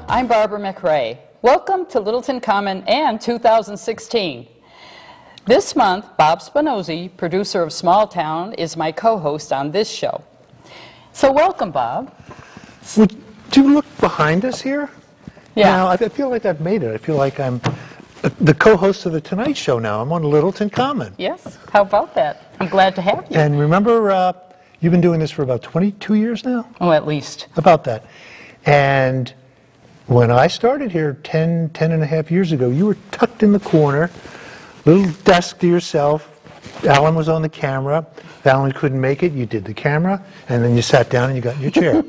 I'm Barbara McRae. Welcome to Littleton Common and 2016. This month, Bob Spinozzi, producer of Small Town, is my co-host on this show. So welcome, Bob. Would you look behind us here? Yeah. Now, I feel like I've made it. I feel like I'm the co-host of The Tonight Show now. I'm on Littleton Common. Yes, how about that? I'm glad to have you. And remember, you've been doing this for about 22 years now? Oh, at least. About that. And when I started here 10 and a half years ago, you were tucked in the corner, little desk to yourself. Alan was on the camera. If Alan couldn't make it, you did the camera, and then you sat down and you got in your chair.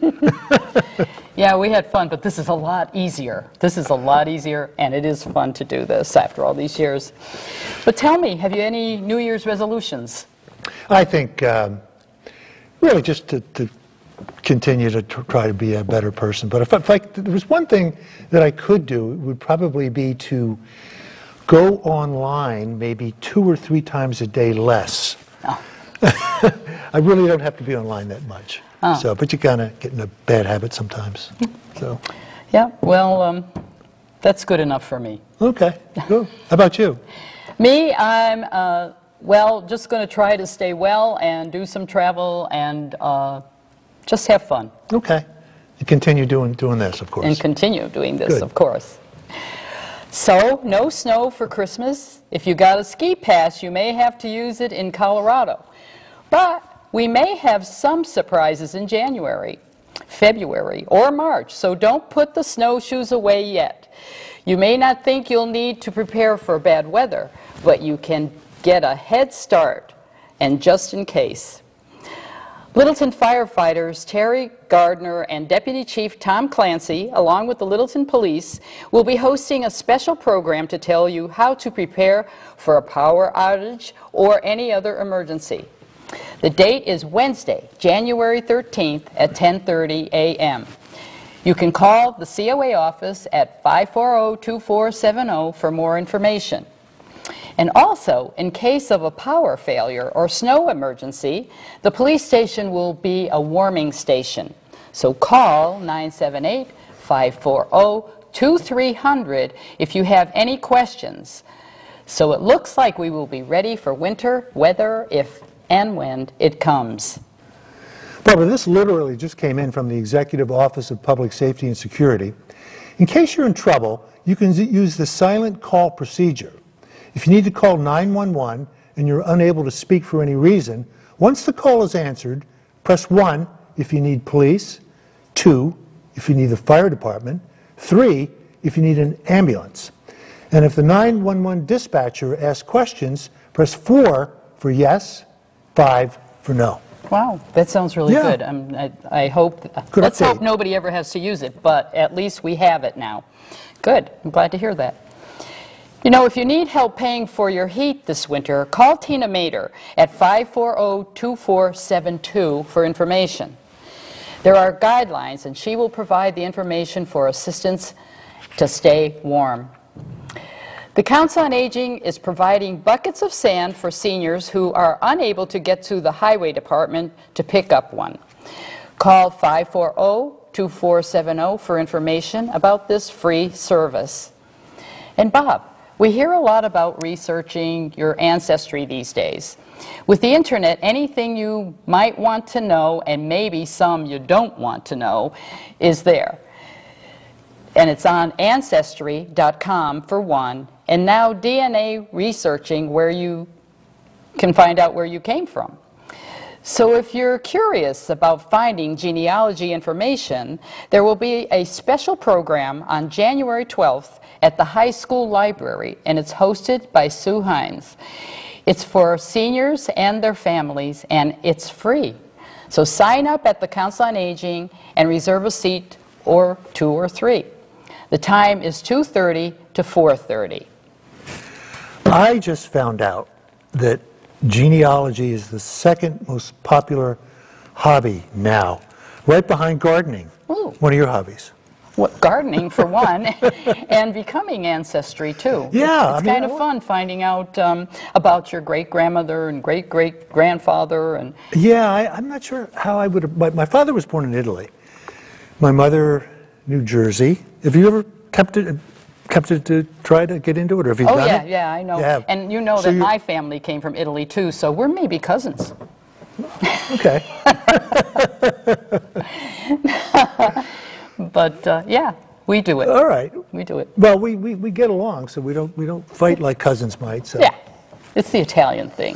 Yeah, we had fun, but this is a lot easier. This is a lot easier, and it is fun to do this after all these years. But tell me, have you any New Year's resolutions? I think really just to continue to try to be a better person. But if there was one thing that I could do, it would probably be to go online maybe 2 or 3 times a day less. Oh. I really don't have to be online that much. Oh. So, but you kind of get in a bad habit sometimes. So. Yeah, well, that's good enough for me. Okay, cool. How about you? Me, I'm, well, just going to try to stay well and do some travel and just have fun. Okay. And continue doing this, of course. And continue doing this, Good. Of course. So, no snow for Christmas. If you got a ski pass, you may have to use it in Colorado. But we may have some surprises in January, February, or March, so don't put the snowshoes away yet. You may not think you'll need to prepare for bad weather, but you can get a head start, and just in case. Littleton firefighters Terry Gardner and Deputy Chief Tom Clancy, along with the Littleton Police, will be hosting a special program to tell you how to prepare for a power outage or any other emergency. The date is Wednesday, January 13th at 10:30 a.m. You can call the COA office at 540-2470 for more information. And also, in case of a power failure or snow emergency, the police station will be a warming station. So call 978-540-2300 if you have any questions. So it looks like we will be ready for winter weather if and when it comes. Barbara, this literally just came in from the Executive Office of Public Safety and Security. In case you're in trouble, you can use the silent call procedure. If you need to call 911 and you're unable to speak for any reason, once the call is answered, press 1 if you need police, 2 if you need the fire department, 3 if you need an ambulance. And if the 911 dispatcher asks questions, press 4 for yes, 5 for no. Wow, that sounds really good. I hope, let's hope nobody ever has to use it, but at least we have it now. Good, I'm glad to hear that. You know, if you need help paying for your heat this winter, call Tina Mater at 540-2472 for information. There are guidelines, and she will provide the information for assistance to stay warm. The Council on Aging is providing buckets of sand for seniors who are unable to get to the Highway Department to pick up one. Call 540-2470 for information about this free service. And Bob, we hear a lot about researching your ancestry these days. With the internet, anything you might want to know, and maybe some you don't want to know, is there. And it's on Ancestry.com for one, and now DNA researching where you can find out where you came from. So if you're curious about finding genealogy information, there will be a special program on January 12th at the high school library, and it's hosted by Sue Hines. It's for seniors and their families, and it's free. So sign up at the Council on Aging and reserve a seat, or 2 or 3. The time is 2:30 to 4:30. I just found out that genealogy is the second most popular hobby now, right behind gardening. Ooh. One of your hobbies. What, gardening for one, and becoming ancestry too. Yeah, It's kind of fun finding out about your great-grandmother and great-great-grandfather. And Yeah, I'm not sure how I would have. My father was born in Italy. My mother, New Jersey. Have you ever tempted to try to get into it, or have you oh done yeah, it? yeah, I know. You have. And you know So that you're- my family came from Italy too, so we're maybe cousins. Okay. But yeah, we do it. All right. We do it. Well, we get along, so we don't fight like cousins might. So. Yeah, it's the Italian thing.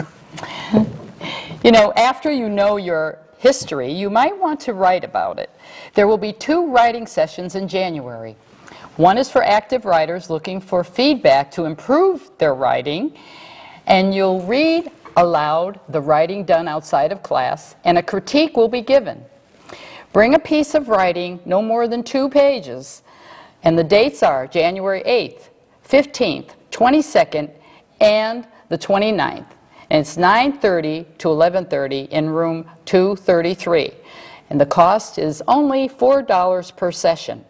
You know, after you know your history, you might want to write about it. There will be 2 writing sessions in January. One is for active writers looking for feedback to improve their writing, and you'll read aloud the writing done outside of class, and a critique will be given. Bring a piece of writing no more than 2 pages, and the dates are January 8th, 15th, 22nd, and the 29th. And it's 9:30 to 11:30 in room 233. And the cost is only $4 per session.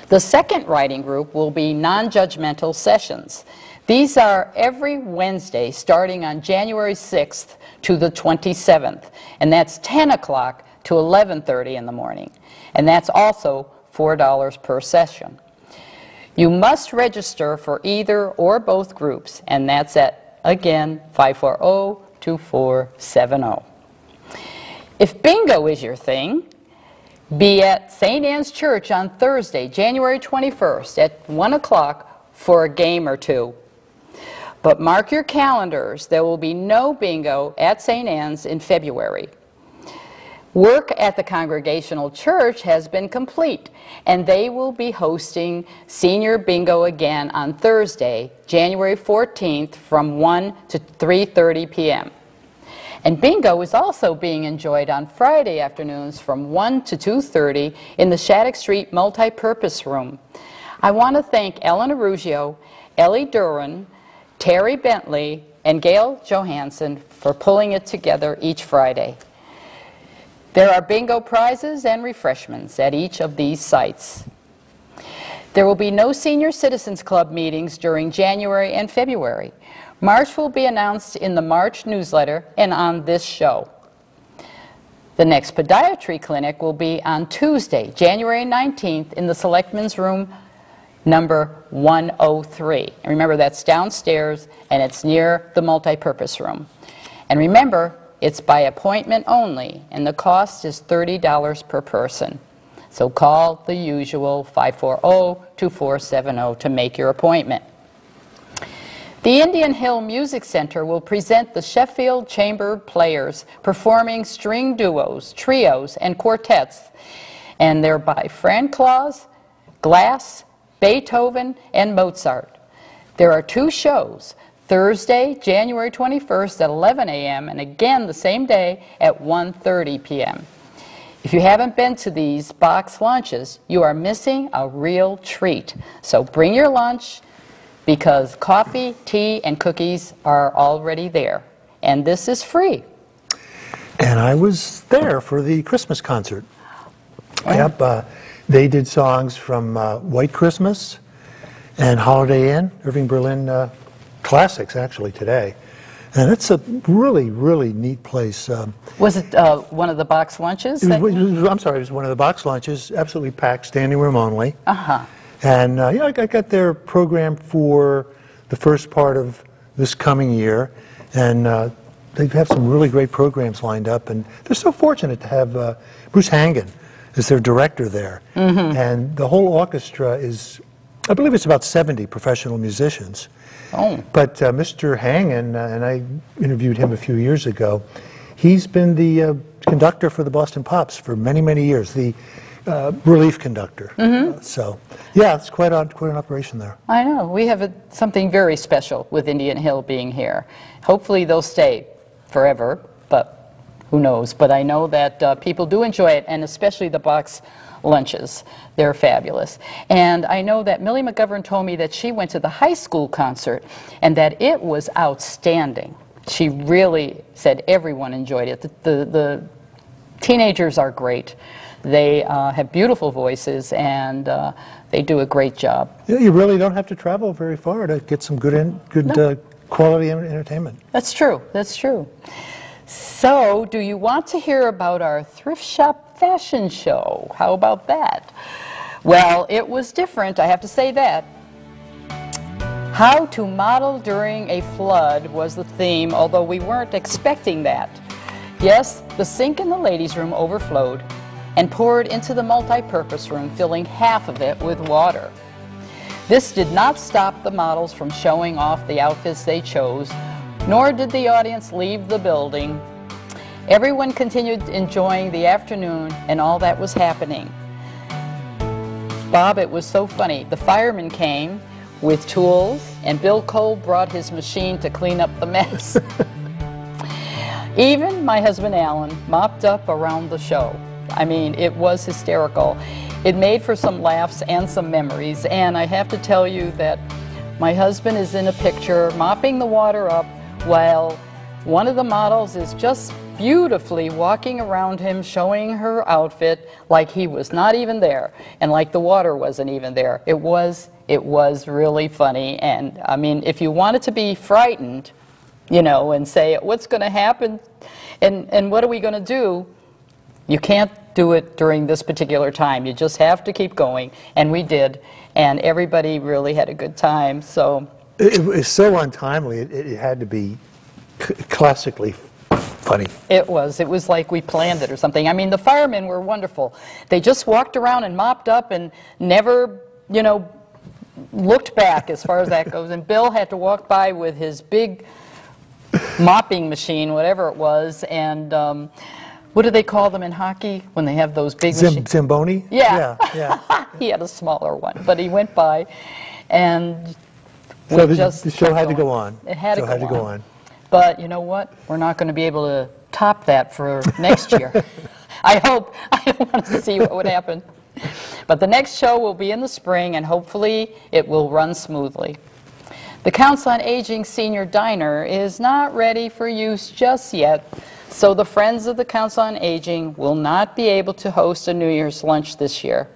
The second writing group will be Non-Judgmental Sessions. These are every Wednesday starting on January 6th to the 27th. And that's 10 o'clock to 11:30 in the morning. And that's also $4 per session. You must register for either or both groups, and that's at, again, 540-2470. If bingo is your thing, be at St. Anne's Church on Thursday, January 21st at 1 o'clock for a game or 2. But mark your calendars, there will be no bingo at St. Anne's in February. Work at the Congregational Church has been complete, and they will be hosting Senior Bingo again on Thursday, January 14th from 1 to 3:30 p.m. And bingo is also being enjoyed on Friday afternoons from 1 to 2:30 in the Shattuck Street Multi-Purpose Room. I want to thank Ellen Arugio, Ellie Duran, Terry Bentley, and Gail Johansson for pulling it together each Friday. There are bingo prizes and refreshments at each of these sites. There will be no Senior Citizens Club meetings during January and February. March will be announced in the March newsletter and on this show. The next podiatry clinic will be on Tuesday, January 19th in the Selectmen's Room number 103. And remember, that's downstairs and it's near the multi-purpose room. And remember, it's by appointment only, and the cost is $30 per person. So call the usual 540-2470 to make your appointment. The Indian Hill Music Center will present the Sheffield Chamber Players performing string duos, trios, and quartets, and they're by Fran Claus, Glass, Beethoven, and Mozart. There are 2 shows, Thursday, January 21st at 11 a.m. and again the same day at 1:30 p.m. If you haven't been to these box lunches, you are missing a real treat. So bring your lunch because coffee, tea, and cookies are already there. And this is free. And I was there for the Christmas concert. Oh. Yep, they did songs from White Christmas and Holiday Inn, Irving Berlin classics actually today. And it's a really, really neat place. Was it one of the box lunches? I'm sorry, it was one of the box lunches, absolutely packed, standing room only. Uh-huh. And yeah, I got their program for the first part of this coming year, and they have some really great programs lined up. And they're so fortunate to have Bruce Hangen as their director there. Mm-hmm. And the whole orchestra is, I believe it's about 70 professional musicians. Oh. But Mr. Hangen, and I interviewed him a few years ago, He's been the conductor for the Boston Pops for many, many years, the relief conductor. So, yeah, it's quite an operation there. I know. We have something very special with Indian Hill being here. Hopefully they'll stay forever, but who knows. But I know that people do enjoy it, and especially the box lunches. They're fabulous. And I know that Millie McGovern told me that she went to the high school concert and that it was outstanding. She really said everyone enjoyed it. The teenagers are great. They have beautiful voices, and they do a great job. Yeah, you really don't have to travel very far to get some good quality entertainment. That's true. That's true. So, do you want to hear about our thrift shop fashion show? How about that? Well, it was different, I have to say that. How to model during a flood was the theme, although we weren't expecting that. Yes, the sink in the ladies' room overflowed and poured into the multi-purpose room, filling half of it with water. This did not stop the models from showing off the outfits they chose, nor did the audience leave the building. Everyone continued enjoying the afternoon and all that was happening. Bob, it was so funny. The firemen came with tools, and Bill Cole brought his machine to clean up the mess. Even my husband Alan mopped up around the show. I mean, it was hysterical. It made for some laughs and some memories, and I have to tell you that my husband is in a picture mopping the water up while one of the models is just beautifully walking around him, showing her outfit like he was not even there, and like the water wasn't even there. It was really funny, and I mean, if you wanted to be frightened, you know, and say, what's going to happen, and what are we going to do, you can't do it during this particular time. You just have to keep going, and we did, and everybody really had a good time. So it was so untimely, it had to be classically funny. It was like we planned it or something. I mean, the firemen were wonderful. They just walked around and mopped up and never, you know, looked back as far as that goes. And Bill had to walk by with his big mopping machine, whatever it was, and what do they call them in hockey when they have those big machines? Zamboni? Yeah. Yeah. He had a smaller one, but he went by, and so the show had to go on. It had to go on. But you know what? We're not going to be able to top that for next year. I hope. I want to see what would happen. But the next show will be in the spring, and hopefully it will run smoothly. The Council on Aging Senior Diner is not ready for use just yet, so the Friends of the Council on Aging will not be able to host a New Year's lunch this year.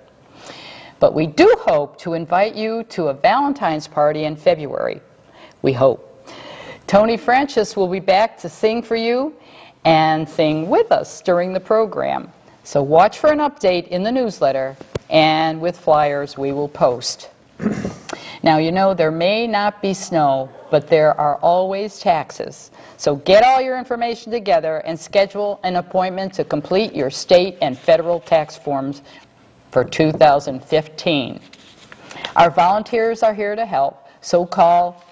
But we do hope to invite you to a Valentine's party in February. We hope. Tony Francis will be back to sing for you and sing with us during the program. So watch for an update in the newsletter, and with flyers we will post. Now, you know, there may not be snow, but there are always taxes. So get all your information together and schedule an appointment to complete your state and federal tax forms for 2015. Our volunteers are here to help, so call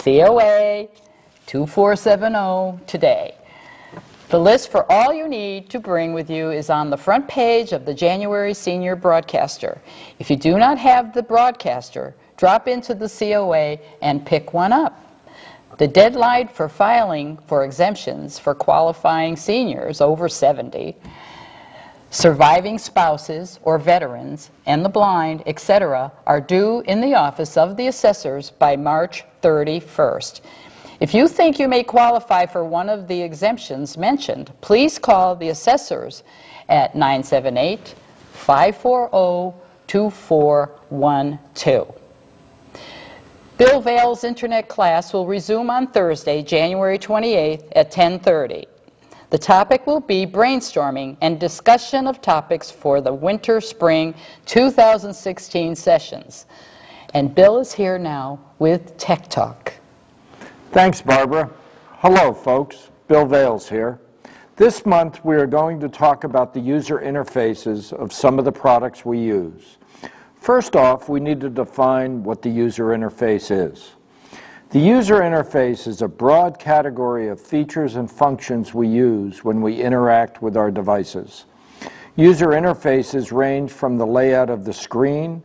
COA 2470 today. The list for all you need to bring with you is on the front page of the January Senior Broadcaster. If you do not have the broadcaster, drop into the COA and pick one up. The deadline for filing for exemptions for qualifying seniors over 70, surviving spouses or veterans, and the blind, etc., are due in the office of the assessors by March 31st. If you think you may qualify for one of the exemptions mentioned, please call the assessors at 978-540-2412. Bill Vale's internet class will resume on Thursday, January 28th at 10:30. The topic will be brainstorming and discussion of topics for the winter-spring 2016 sessions. And Bill is here now with Tech Talk. Thanks, Barbara. Hello, folks. Bill Vales here. This month, we are going to talk about the user interfaces of some of the products we use. First off, we need to define what the user interface is. The user interface is a broad category of features and functions we use when we interact with our devices. User interfaces range from the layout of the screen,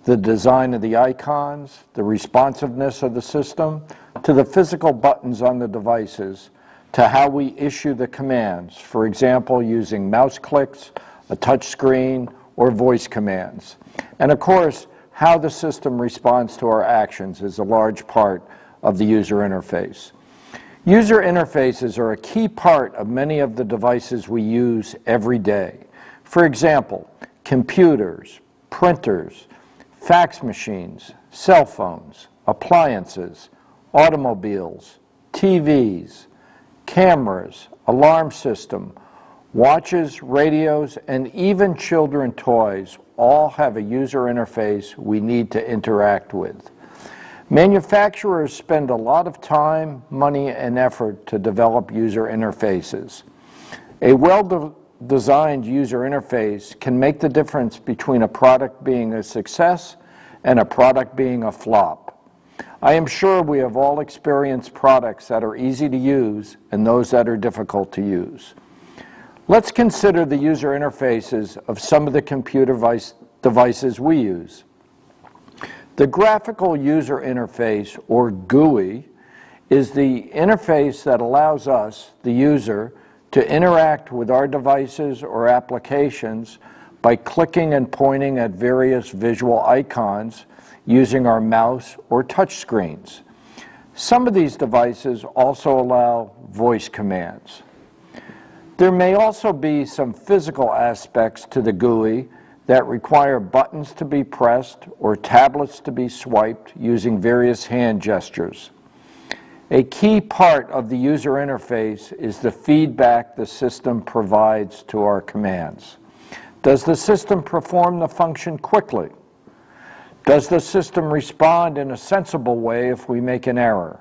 the design of the icons, the responsiveness of the system, to the physical buttons on the devices, to how we issue the commands, for example, using mouse clicks, a touch screen, or voice commands. And of course, how the system responds to our actions is a large part of the user interface. User interfaces are a key part of many of the devices we use every day. For example, computers, printers, fax machines, cell phones, appliances, automobiles, TVs, cameras, alarm system, watches, radios, and even children toys all have a user interface we need to interact with. Manufacturers spend a lot of time, money, and effort to develop user interfaces. A well-designed user interface can make the difference between a product being a success and a product being a flop. I am sure we have all experienced products that are easy to use and those that are difficult to use. Let's consider the user interfaces of some of the computer devices we use. The graphical user interface, or GUI, is the interface that allows us, the user, to interact with our devices or applications by clicking and pointing at various visual icons using our mouse or touch screens. Some of these devices also allow voice commands. There may also be some physical aspects to the GUI that require buttons to be pressed or tablets to be swiped using various hand gestures. A key part of the user interface is the feedback the system provides to our commands. Does the system perform the function quickly? Does the system respond in a sensible way if we make an error?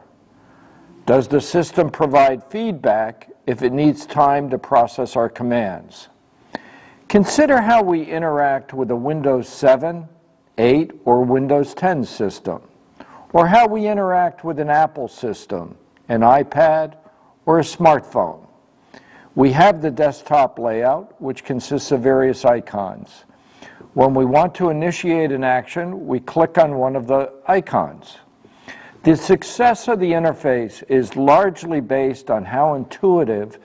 Does the system provide feedback if it needs time to process our commands? Consider how we interact with a Windows 7, 8, or Windows 10 system, or how we interact with an Apple system, an iPad, or a smartphone. We have the desktop layout, which consists of various icons. When we want to initiate an action, we click on one of the icons. The success of the interface is largely based on how intuitive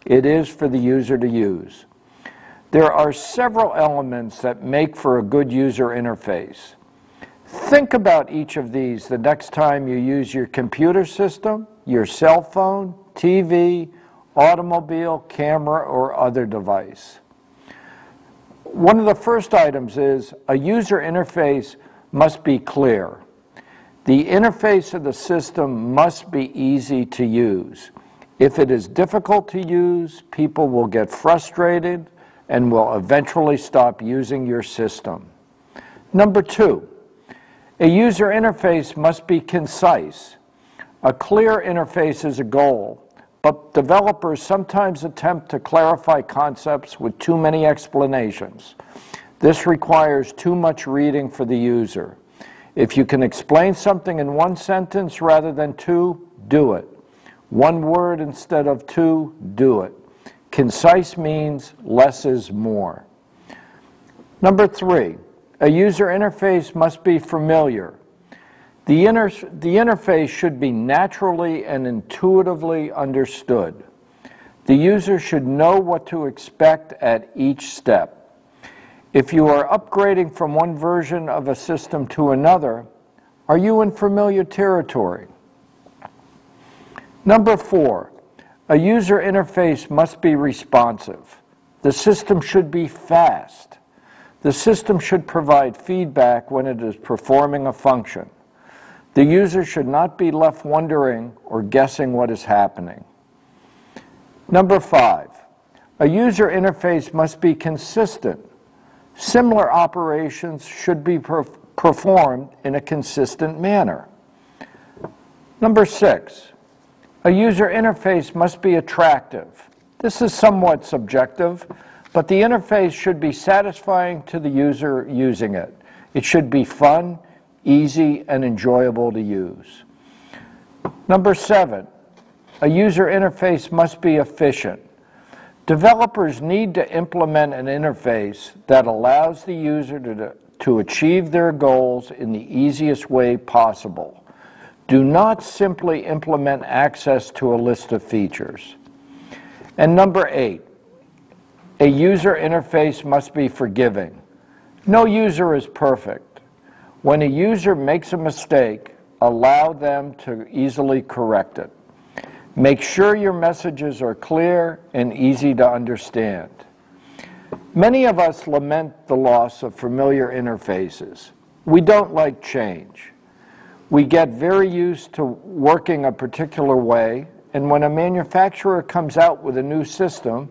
it is for the user to use. There are several elements that make for a good user interface. Think about each of these the next time you use your computer system, your cell phone, TV, automobile, camera, or other device. One of the first items is a user interface must be clear. The interface of the system must be easy to use. If it is difficult to use, people will get frustrated and will eventually stop using your system. Number two, a user interface must be concise. A clear interface is a goal, but developers sometimes attempt to clarify concepts with too many explanations. This requires too much reading for the user. If you can explain something in one sentence rather than two, do it. One word instead of two, do it. Concise means less is more. Number three, a user interface must be familiar. The interface should be naturally and intuitively understood. The user should know what to expect at each step. If you are upgrading from one version of a system to another, are you in familiar territory? Number four, a user interface must be responsive. The system should be fast. The system should provide feedback when it is performing a function. The user should not be left wondering or guessing what is happening. Number five, a user interface must be consistent. Similar operations should be performed in a consistent manner. Number six, a user interface must be attractive. This is somewhat subjective, but the interface should be satisfying to the user using it. It should be fun, easy, and enjoyable to use. Number 7, a user interface must be efficient. Developers need to implement an interface that allows the user to achieve their goals in the easiest way possible. Do not simply implement access to a list of features. And number 8, a user interface must be forgiving. No user is perfect. When a user makes a mistake, allow them to easily correct it. Make sure your messages are clear and easy to understand. Many of us lament the loss of familiar interfaces. We don't like change. We get very used to working a particular way, and when a manufacturer comes out with a new system,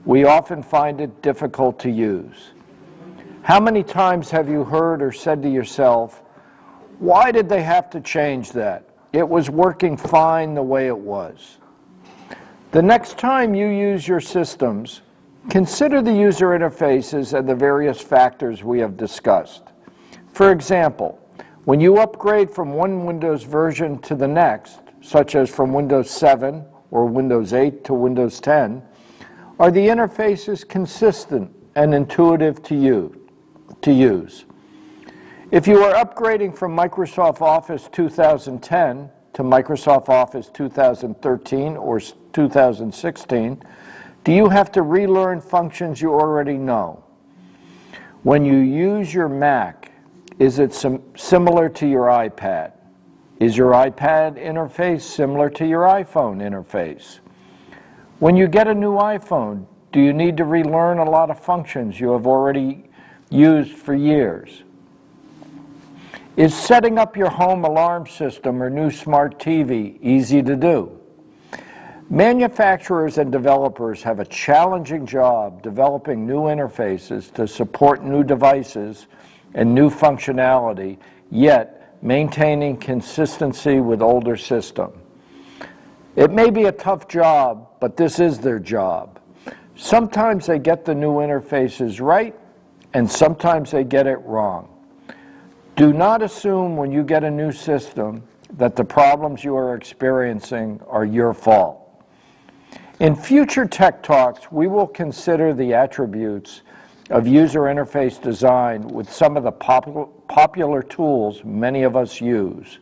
we often find it difficult to use. How many times have you heard or said to yourself, "Why did they have to change that? It was working fine the way it was." The next time you use your systems, consider the user interfaces and the various factors we have discussed. For example, when you upgrade from one Windows version to the next, such as from Windows 7 or Windows 8 to Windows 10, are the interfaces consistent and intuitive to use? If you are upgrading from Microsoft Office 2010 to Microsoft Office 2013 or 2016, do you have to relearn functions you already know? When you use your Mac, is it similar to your iPad? Is your iPad interface similar to your iPhone interface? When you get a new iPhone, do you need to relearn a lot of functions you have already used for years? Is setting up your home alarm system or new smart TV easy to do? Manufacturers and developers have a challenging job developing new interfaces to support new devices and new functionality, yet maintaining consistency with older systems. It may be a tough job, but this is their job. Sometimes they get the new interfaces right, and sometimes they get it wrong. Do not assume when you get a new system that the problems you are experiencing are your fault. In future Tech Talks, we will consider the attributes of user interface design with some of the popular tools many of us use.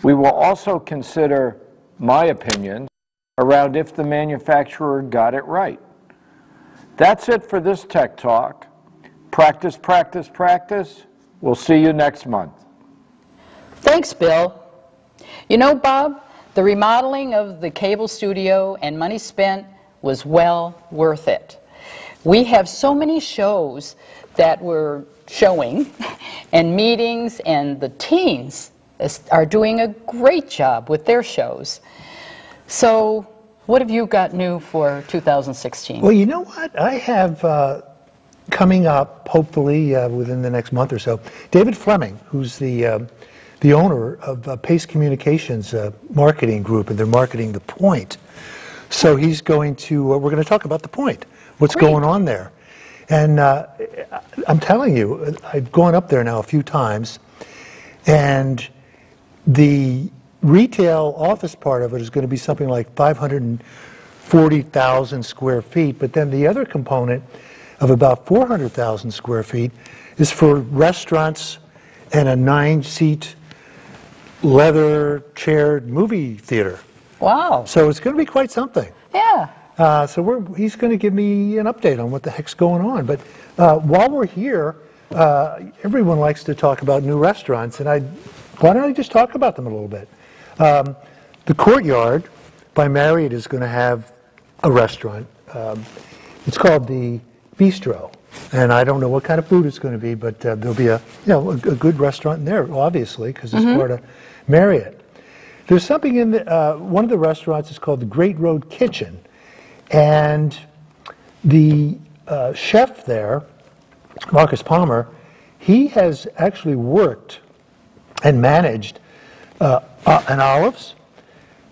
We will also consider my opinion around if the manufacturer got it right. That's it for this Tech Talk. Practice, practice, practice. We'll see you next month. Thanks, Bill. You know, Bob, the remodeling of the cable studio and money spent was well worth it. We have so many shows that we're showing and meetings, and the teens are doing a great job with their shows. So what have you got new for 2016? Well, you know what? I have coming up, hopefully within the next month or so, David Fleming, who's the owner of Pace Communications marketing group, and they're marketing The Point. So he's going to, we're going to talk about The Point, what's Great. going on there. And I'm telling you, I've gone up there now a few times, and the retail office part of it is going to be something like 540,000 square feet, but then the other component of about 400,000 square feet is for restaurants and a 9-seat leather chaired movie theater. Wow. So it's going to be quite something. Yeah. So he's going to give me an update on what the heck's going on. But while we're here, everyone likes to talk about new restaurants, and why don't I just talk about them a little bit? The Courtyard by Marriott is going to have a restaurant. It's called the Bistro, and I don't know what kind of food it's going to be, but there'll be a good restaurant in there, obviously, because it's part of Marriott. There's something in one of the restaurants is called the Great Road Kitchen, and the chef there, Marcus Palmer, he has actually worked and managed an Olive's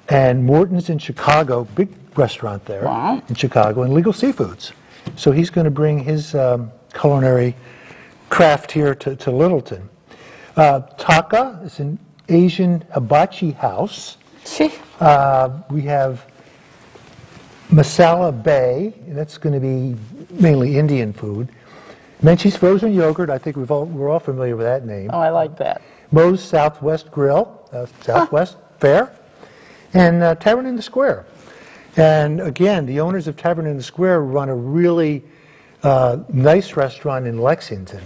and Morton's in Chicago, big restaurant there in Chicago, and Legal Seafoods. So he's going to bring his culinary craft here to Littleton. Taka is an Asian hibachi house. Gee. We have Masala Bay, that's going to be mainly Indian food. Menchie's Frozen Yogurt, I think we're all familiar with that name. Oh, I like that. Moe's Southwest Grill, Southwest Fair, and Tavern in the Square. And again, the owners of Tavern in the Square run a really nice restaurant in Lexington.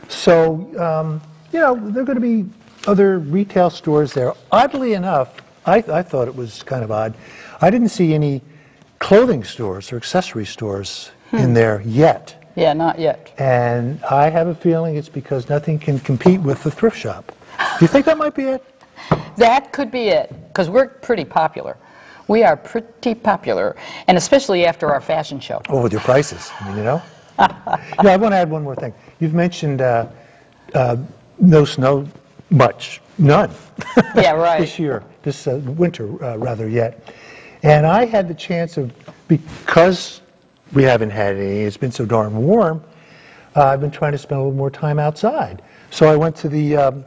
So, there are going to be other retail stores there. Oddly enough, I thought it was kind of odd. I didn't see any clothing stores or accessory stores in there yet. Yeah, not yet. And I have a feeling it's because nothing can compete with the thrift shop. Do you think that might be it? That could be it, because we're pretty popular. We are pretty popular, and especially after our fashion show. Oh, with your prices, Yeah, I want to add one more thing. You've mentioned no snow much, none. Yeah, right. This year, this winter, rather, yet. And I had the chance of, because we haven't had any, it's been so darn warm, I've been trying to spend a little more time outside. So I went to the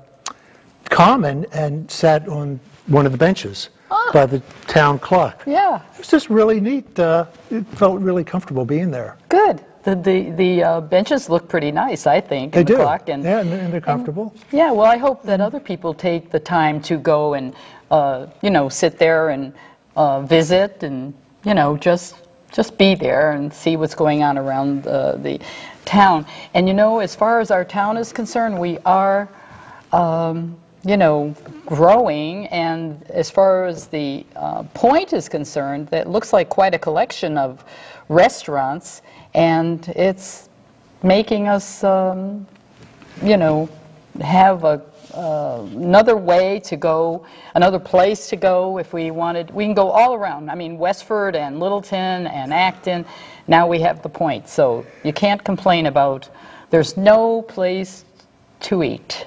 Common and sat on one of the benches by the town clock. Yeah. It was just really neat. It felt really comfortable being there. Good. The benches look pretty nice, I think. They do. Clock, and they're comfortable. Yeah, well, I hope that other people take the time to go and, sit there and visit and, just be there and see what's going on around the town. And, as far as our town is concerned, we are, growing. And as far as the Point is concerned, it looks like quite a collection of restaurants. And it's making us, have another way to go, another place to go if we wanted. We can go all around. I mean, Westford and Littleton and Acton. Now we have the Point. So you can't complain about there's no place to eat.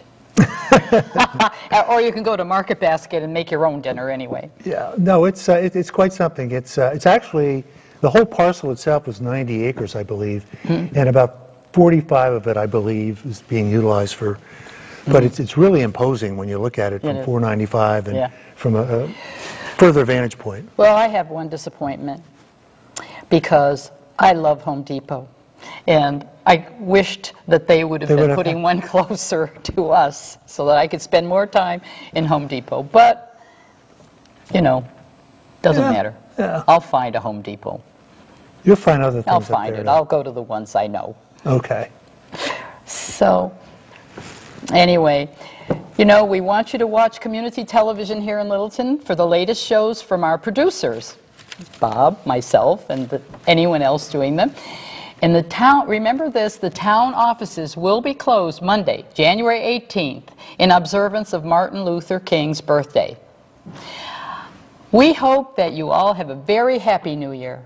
Or you can go to Market Basket and make your own dinner anyway. Yeah, no, it's quite something. It's actually, the whole parcel itself was 90 acres, I believe, and about 45 of it, I believe, is being utilized for. But it's really imposing when you look at it from 495 and from a further vantage point. Well, I have one disappointment because I love Home Depot, and I wished that they would have been putting one closer to us so that I could spend more time in Home Depot. But, doesn't matter. Yeah. I'll find a Home Depot. You'll find other things I'll up find there, it. though. I'll go to the ones I know. Okay. So, anyway, we want you to watch community television here in Littleton for the latest shows from our producers, Bob, myself, and anyone else doing them. And the town, remember this, the town offices will be closed Monday, January 18th, in observance of Martin Luther King's birthday. We hope that you all have a very happy New Year.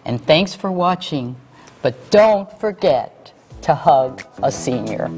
And thanks for watching. But don't forget to hug a senior.